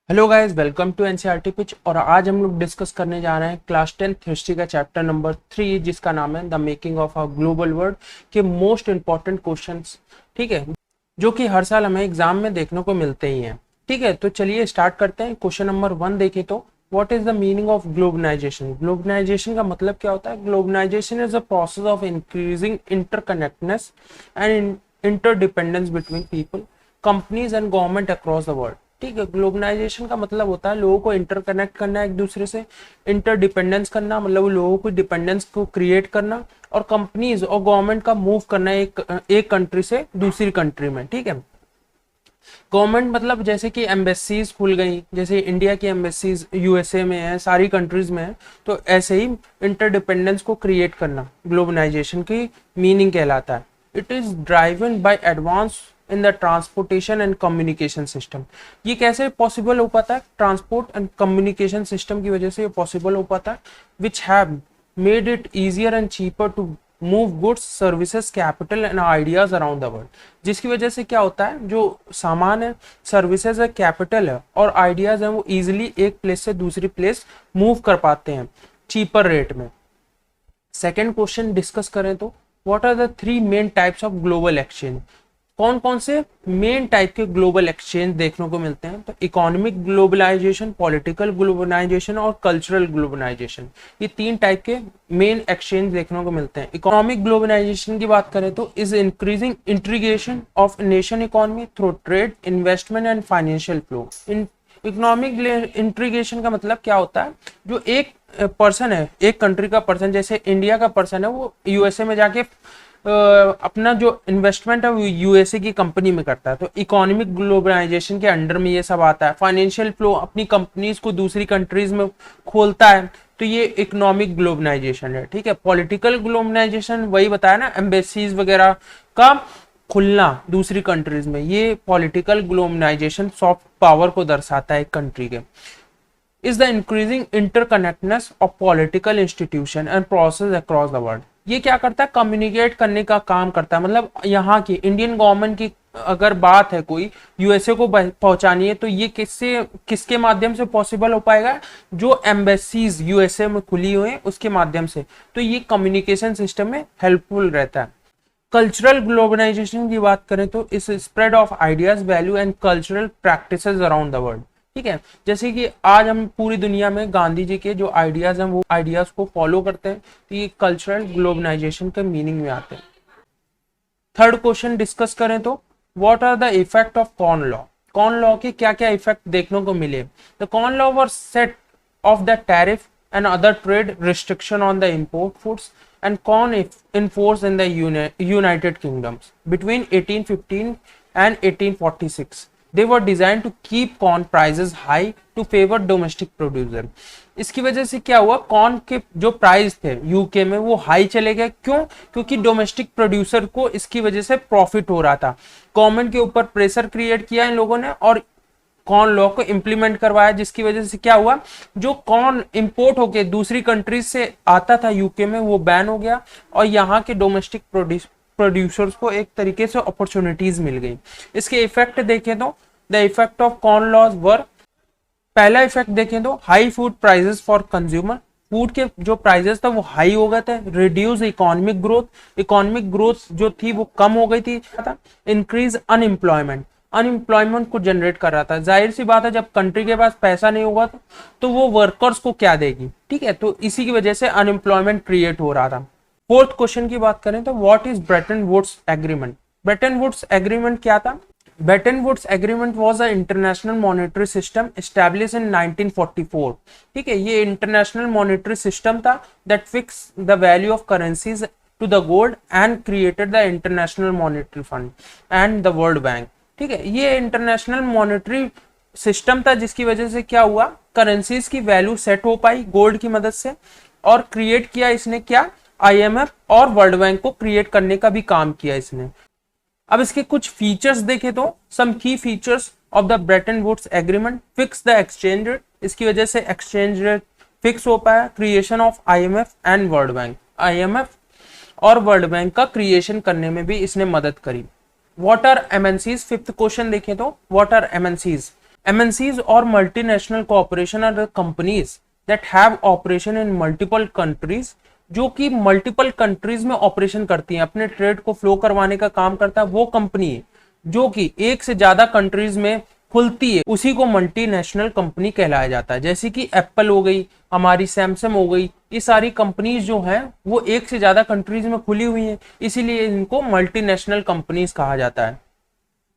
Hello guys, welcome to NCERT pitch. और आज हम लोग डिस्कस करने जा रहे हैं क्लास 10th हिस्ट्री का चैप्टर नंबर 3, जिसका नाम है the making of a global world के मोस्ट इंपॉर्टेंट क्वेश्चंस। ठीक है, जो कि हर साल हमें एग्जाम में देखने को मिलते ही हैं। ठीक है, तो चलिए स्टार्ट करते हैं। क्वेश्चन नंबर 1 देखें तो what is the meaning of globalization. Globalization का मतलब क्या होता है? Globalization is a process of increasing interconnectedness and interdependence between people, companies and government across the world. ठीक है, ग्लोबलाइजेशन का मतलब होता है लोगों को इंटरकनेक्ट करना एक दूसरे से, इंटरडिपेंडेंस करना मतलब लोगों को डिपेंडेंस को क्रिएट करना, और कंपनीज और गवर्नमेंट का मूव करना एक कंट्री से दूसरी कंट्री में। ठीक है, गवर्नमेंट मतलब जैसे कि एम्बेसीज खुल गई, जैसे इंडिया की एम्बेसीज यूएसए में है, सारी कंट्रीज में है, तो ऐसे ही इंटरडिपेंडेंस को क्रिएट करना ग्लोबलाइजेशन की मीनिंग कहलाता है। It is driven by advance in the transportation and communication system. ये कैसे पॉसिबल हो पाता है? ट्रांसपोर्ट एंड कम्युनिकेशन सिस्टम की वजह से ये पॉसिबल हो पाता है, which have made it easier and cheaper to move goods, services, capital and ideas around the world. जिसकी वजह से क्या होता है, जो सामान है, सर्विसेज है, कैपिटल है और आइडियाज है, वो इजिली एक प्लेस से दूसरी प्लेस मूव कर पाते हैं चीपर रेट में। सेकेंड क्वेश्चन डिस्कस करें तो what are the 3 main types of global exchange. कौन कौन से मेन टाइप के ग्लोबल एक्सचेंज देखने को मिलते हैं? तो इकोनॉमिक ग्लोबलाइजेशन, पॉलिटिकल ग्लोबलाइजेशन और कल्चरल ग्लोबलाइजेशन, ये 3 टाइप के मेन एक्सचेंज देखने को मिलते हैं। इकोनॉमिक ग्लोबलाइजेशन की बात करें तो is increasing integration of nation economy through trade, investment and financial flow. Economic integration का मतलब क्या होता है? जो एक पर्सन है, एक कंट्री का पर्सन, जैसे इंडिया का पर्सन है, वो यूएसए में जाके अपना जो इन्वेस्टमेंट है वो यूएसए की कंपनी में करता है, तो इकोनॉमिक ग्लोबलाइजेशन के अंडर में ये सब आता है। फाइनेंशियल फ्लो, अपनी कंपनीज को दूसरी कंट्रीज में खोलता है, तो ये इकोनॉमिक ग्लोबलाइजेशन है। ठीक है, पॉलिटिकल ग्लोबलाइजेशन वही बताया ना, एम्बेसीज वगैरह का खुलना दूसरी कंट्रीज में, ये पॉलिटिकल ग्लोबलाइजेशन सॉफ्ट पावर को दर्शाता है एक कंट्री के। Is the increasing interconnectedness of political institution and process across the world. ये क्या करता है? कम्युनिकेट करने का काम करता है। मतलब यहाँ की इंडियन गवर्नमेंट की अगर बात है कोई यूएसए को पहुंचानी है, तो ये किसके माध्यम से पॉसिबल हो पाएगा? जो एम्बेसीज यूएसए में खुली हुई है उसके माध्यम से। तो ये कम्युनिकेशन सिस्टम में हेल्पफुल रहता है। कल्चरल ग्लोबलाइजेशन की बात करें तो इस spread of ideas, value and cultural practices around the world. ठीक है, जैसे कि आज हम पूरी दुनिया में गांधी जी के जो आइडियाज हैं वो आइडियाज को फॉलो करते हैं, तो ये कल्चरल ग्लोबलाइजेशन के मीनिंग में आते हैं। थर्ड क्वेश्चन डिस्कस करें तो what are the effect of corn law. Corn law के क्या क्या इफेक्ट देखने को मिले? The corn law were set of the tariff and other trade restriction on the import foods and corn enforced in the United Kingdoms between 1815 and 1846. They were designed to keep corn prices high to favor domestic producer. इसकी वजह से क्या हुआ? Corn के जो price थे UK में वो हाई चले गए। क्यों? क्योंकि डोमेस्टिक प्रोड्यूसर को इसकी वजह से प्रॉफिट हो रहा था। गवर्नमेंट के ऊपर प्रेशर क्रिएट किया इन लोगों ने और कॉर्न लॉ को इंप्लीमेंट करवाया, जिसकी वजह से क्या हुआ? जो कॉर्न इंपोर्ट होके दूसरी कंट्रीज से आता था यूके में, वो बैन हो गया और यहाँ के डोमेस्टिक प्रोड्यूसर्स को एक तरीके से अपॉर्चुनिटीज मिल गई। इसके इफेक्ट देखें तो the effect of corn laws were, पहला इफेक्ट देखें तो high food prices for consumer, food के जो प्राइसेस था वो हाई हो गए थे। Reduce economic growth, economic growth जो थी वो कम हो गई थी। इंक्रीज अनएम्प्लॉयमेंट, अनएम्प्लॉयमेंट को जनरेट कर रहा था। जाहिर सी बात है, जब कंट्री के पास पैसा नहीं होगा तो वो वर्कर्स को क्या देगी? ठीक है, तो इसी की वजह से अनएम्प्लॉयमेंट क्रिएट हो रहा था। फोर्थ क्वेश्चन की बात करें तो what is Bretton Woods agreement. Bretton Woods agreement क्या था? Bretton Woods Agreement was an international monetary system established in 1944. ठीक है, ये इंटरनेशनल मॉनेटरी सिस्टम था that fixed the value of currencies to the gold and created the International Monetary Fund and the World Bank. ठीक है, ये international monetary system था जिसकी वजह से क्या हुआ? करेंसीज की वैल्यू सेट हो पाई गोल्ड की मदद से, और क्रिएट किया इसने क्या? आईएमएफ और वर्ल्ड बैंक को क्रिएट करने का भी काम किया इसने। अब इसके कुछ फीचर्स देखें तो some key features of the Bretton Woods agreement, fix the exchange rate, इसकी वजह से एक्सचेंज रेट फिक्स हो पाया। Creation of IMF and World Bank, IMF और वर्ल्ड बैंक का क्रिएशन करने में भी इसने मदद करी। What are MNCs, fifth question देखें तो what are MNCs. MNCs or multinational corporation are the companies that have operation in multiple countries, जो कि मल्टीपल कंट्रीज में ऑपरेशन करती हैं, अपने ट्रेड को फ्लो करवाने का काम करता है वो कंपनी है जो कि एक से ज्यादा कंट्रीज में खुलती है, उसी को मल्टीनेशनल कंपनी कहलाया जाता है। जैसे कि एप्पल हो गई, हमारी सैमसंग हो गई, ये सारी कंपनीज जो हैं वो एक से ज्यादा कंट्रीज में खुली हुई हैं, इसीलिए इनको मल्टीनेशनल कंपनीज कहा जाता है।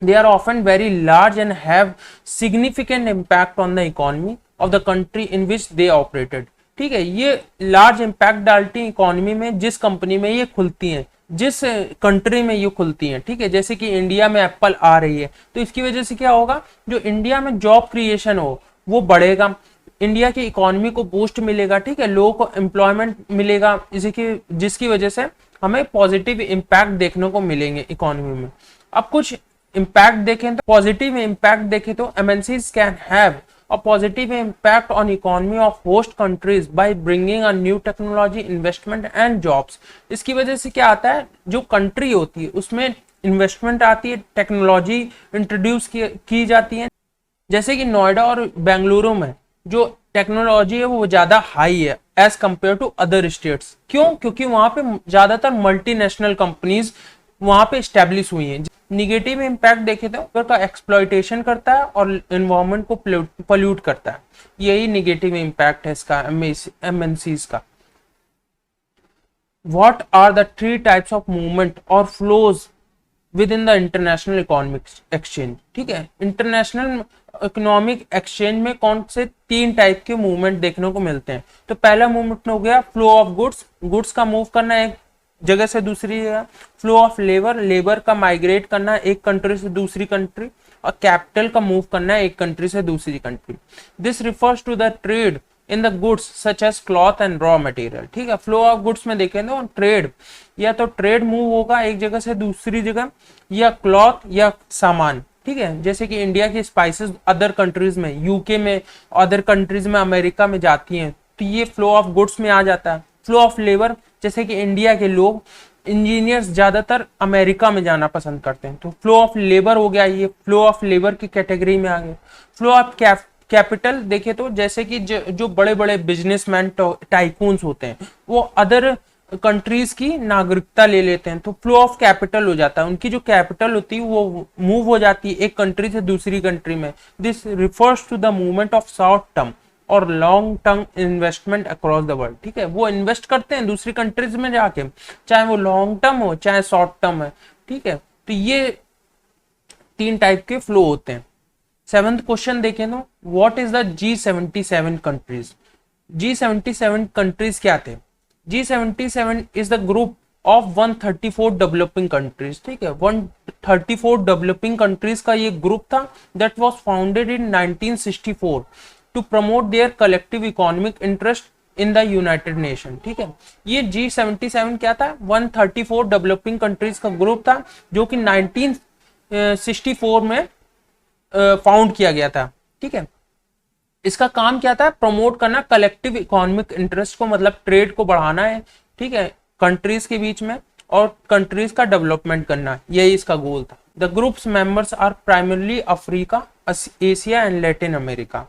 They are often very large and have significant impact on the economy of the country in which they operated। ठीक है, ये लार्ज इम्पैक्ट डालती है इकोनॉमी में जिस कंपनी में ये खुलती हैं, जिस कंट्री में ये खुलती हैं। ठीक है, जैसे कि इंडिया में एप्पल आ रही है तो इसकी वजह से क्या होगा, जो इंडिया में जॉब क्रिएशन हो वो बढ़ेगा, इंडिया की इकोनॉमी को बूस्ट मिलेगा। ठीक है, लोगों को एम्प्लॉयमेंट मिलेगा, जिसकी वजह से हमें पॉजिटिव इम्पैक्ट देखने को मिलेंगे इकोनॉमी में। अब कुछ इम्पैक्ट देखें तो पॉजिटिव इम्पैक्ट देखें तो MNCs can have a positive impact on economy of host countries by bringing a new technology, investment and jobs। इसकी वजह से क्या आता है, जो कंट्री होती है उसमें इन्वेस्टमेंट आती है, टेक्नोलॉजी इंट्रोड्यूस की जाती है। जैसे कि नोएडा और बेंगलुरु में जो टेक्नोलॉजी है वो ज्यादा हाई है as compare to other states. क्यों? क्योंकि वहां पे ज्यादातर मल्टीनेशनल कंपनीज वहां पे स्टैब्लिश हुई हैं। निगेटिव इम्पैक्ट देखे तो का एक्सप्लॉइटेशन करता है और एनवायरनमेंट को पोल्यूट करता है, यही निगेटिव इम्पैक्ट है इसका MNCs का। What are the 3 types of movement और flows within the international economic exchange. ठीक है, इंटरनेशनल इकोनॉमिक एक्सचेंज में कौन से 3 टाइप के मूवमेंट देखने को मिलते हैं? तो पहला मूवमेंट हो गया फ्लो ऑफ गुड्स, गुड्स का मूव करना एक जगह से दूसरी जगह। फ्लो ऑफ लेबर, लेबर का माइग्रेट करना एक कंट्री से दूसरी कंट्री। और कैपिटल का मूव करना है एक कंट्री से दूसरी country. This refers to the trade in the goods such as cloth and raw material. ठीक है, फ्लो ऑफ गुड्स में देखें तो ट्रेड, या तो ट्रेड मूव होगा एक जगह से दूसरी जगह, या क्लॉथ या सामान। ठीक है, जैसे कि इंडिया की स्पाइसेस अदर कंट्रीज में, यूके में, अदर कंट्रीज में, अमेरिका में जाती हैं, तो ये फ्लो ऑफ गुड्स में आ जाता है। फ्लो ऑफ लेबर, जैसे कि इंडिया के लोग इंजीनियर्स ज्यादातर अमेरिका में जाना पसंद करते हैं, तो फ्लो ऑफ लेबर हो गया, ये फ्लो ऑफ लेबर की कैटेगरी में आ गया। फ्लो ऑफ कैपिटल देखे तो जैसे कि जो बड़े बड़े बिजनेसमैन टाइकून्स होते हैं वो अदर कंट्रीज की नागरिकता ले लेते हैं, तो फ्लो ऑफ कैपिटल हो जाता है, उनकी जो कैपिटल होती है वो मूव हो जाती है एक कंट्री से दूसरी कंट्री में। This refers to the movement of short term और long term investment across the world. ठीक है, वो इन्वेस्ट करते हैं दूसरी कंट्रीज में जाके, चाहे वो लॉन्ग टर्म हो चाहे शॉर्ट टर्म है। ठीक है, तो ये 3 टाइप के फ्लो होते हैं। 7th क्वेश्चन देखें तो what is the G77 countries. G77 countries क्या थे? G77 is the group of 134 developing countries. ठीक है, 134 डेवलपिंग कंट्रीज का ये ग्रुप था that was founded in 1964 to promote their collective economic interest in the United Nation. ठीक है, ये G77 क्या था? 134 डेवलपिंग कंट्रीज का ग्रुप था जो कि 1964 में फाउंड किया गया था। ठीक है, इसका काम क्या था? प्रमोट करना कलेक्टिव इकोनॉमिक इंटरेस्ट को, मतलब ट्रेड को बढ़ाना है। ठीक है, कंट्रीज के बीच में और कंट्रीज का डेवलपमेंट करना, यही इसका गोल था। The group's members are primarily Africa, Asia and Latin America.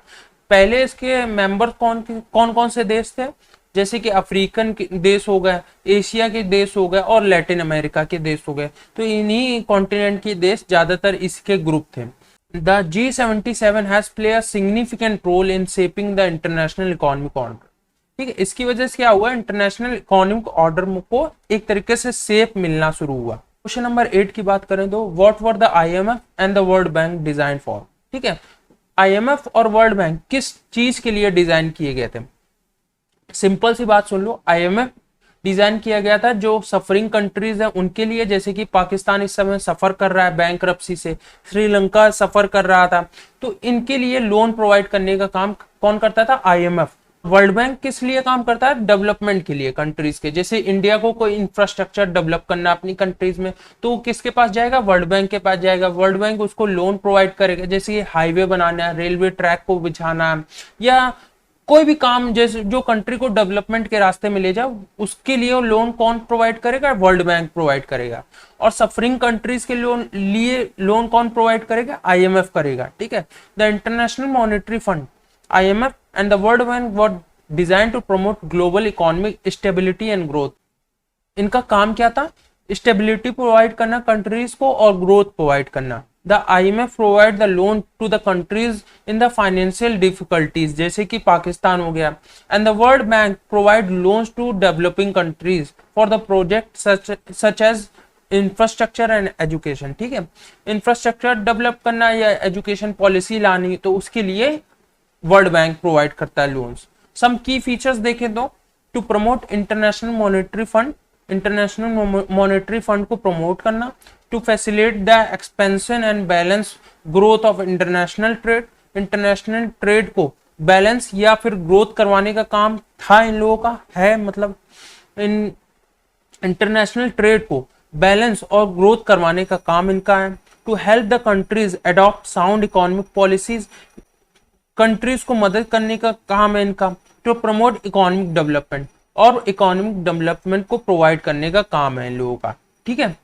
पहले इसके मेंबर कौन कौन से देश थे? जैसे कि अफ्रीकन के देश हो गए, एशिया के देश हो गए और लैटिन अमेरिका के देश हो गए, तो इन्हीं कॉन्टिनेंट के देश ज्यादातर इसके ग्रुप थे। The G77 has played a significant role in shaping the international economic order। ठीक है, इसकी वजह से क्या हुआ? इंटरनेशनल इकोनॉमिक ऑर्डर को एक तरीके से शेप मिलना शुरू हुआ। क्वेश्चन नंबर 8 की बात करें तो what were the IMF and the World bank design for. ठीक है, IMF और वर्ल्ड बैंक किस चीज के लिए डिजाइन किए गए थे? सिंपल सी बात सुन लो, IMF डिजाइन किया गया था जो सफरिंग कंट्रीज है उनके लिए, जैसे कि पाकिस्तान इस समय सफर कर रहा है बैंकरप्सी से, श्रीलंका सफर कर रहा था, तो इनके लिए लोन प्रोवाइड करने का काम कौन करता था? IMF। वर्ल्ड बैंक किस लिए काम करता है? डेवलपमेंट के लिए कंट्रीज के। जैसे इंडिया को कोई इंफ्रास्ट्रक्चर डेवलप करना अपनी कंट्रीज में, तो वो किसके पास जाएगा? वर्ल्ड बैंक के पास जाएगा। वर्ल्ड बैंक उसको लोन प्रोवाइड करेगा, जैसे हाईवे बनाना है, रेलवे ट्रैक को बिछाना है, या कोई भी काम जैसे जो कंट्री को डेवलपमेंट के रास्ते में ले जाए उसके लिए लोन कौन प्रोवाइड करेगा? वर्ल्ड बैंक प्रोवाइड करेगा। और सफरिंग कंट्रीज के लिए लोन कौन प्रोवाइड करेगा? आईएमएफ करेगा। ठीक है, the international Monetary fund IMF and the World Bank were designed to promote global economic stability and growth. इनका काम क्या था? स्टेबिलिटी प्रोवाइड करना कंट्रीज को और ग्रोथ प्रोवाइड करना। The IMF provide the loan to the countries in the financial difficulties, जैसे कि पाकिस्तान हो गया। And the World Bank provide loans to developing countries for the project such as infrastructure and education. ठीक है, infrastructure develop करना या education policy लानी, तो उसके लिए वर्ल्ड बैंक प्रोवाइड करता है लोन्स। सम की फीचर्स देखें तो to promote International Monetary Fund, International Monetary Fund को प्रमोट करना। To facilitate the expansion and balance growth of international trade, international trade को बैलेंस या फिर ग्रोथ करवाने का काम था इन लोगों का, है मतलब इन इंटरनेशनल ट्रेड को बैलेंस और ग्रोथ करवाने का काम इनका है। To help the countries adopt sound economic policies, countries को मदद करने का काम है इनका। टू प्रमोट इकोनॉमिक डेवलपमेंट, और इकोनॉमिक डेवलपमेंट को प्रोवाइड करने का काम है इन लोगों का। ठीक है,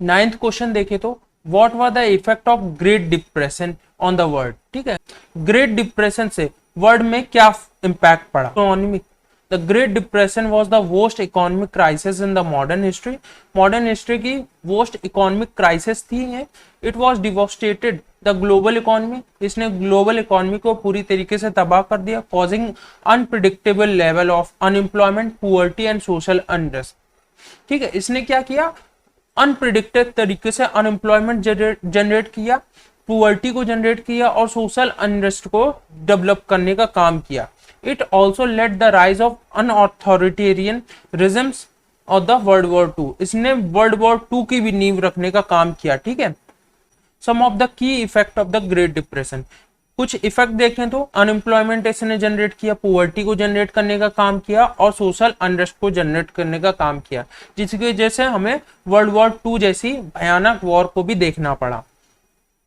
9th क्वेश्चन देखे तो what was the effect of great depression on the world. ठीक है, ग्रेट डिप्रेशन से वर्ल्ड में क्या इंपैक्ट पड़ा? Economic, the great depression was the worst economic crisis in the modern history, modern history की worst economic crisis थी ये। It was devastated the global economy, इसने ग्लोबल इकोनॉमी को पूरी तरीके से तबाह कर दिया। Causing unpredictable level of unemployment, poverty and social unrest. ठीक है, इसने क्या किया? अनप्रिडिक्टेड तरीके से अनएम्प्लॉयमेंट जनरेट किया, पुअर्टी को जनरेट किया और सोशल अनरेस्ट को डेवलप करने का काम किया। It also led the rise of an authoritarian regimes of the world war two, इसने वर्ल्ड वॉर टू की भी नींव रखने का काम किया। ठीक है, some of the key effect of the great depression, कुछ इफेक्ट देखें तो अनएम्प्लॉयमेंट इसने जनरेट किया, पुअर्टी को जनरेट करने का काम किया और सोशल अनरेस्ट को जनरेट करने का काम किया, जिसकी वजह से हमें वर्ल्ड वॉर टू जैसी भयानक वॉर को भी देखना पड़ा।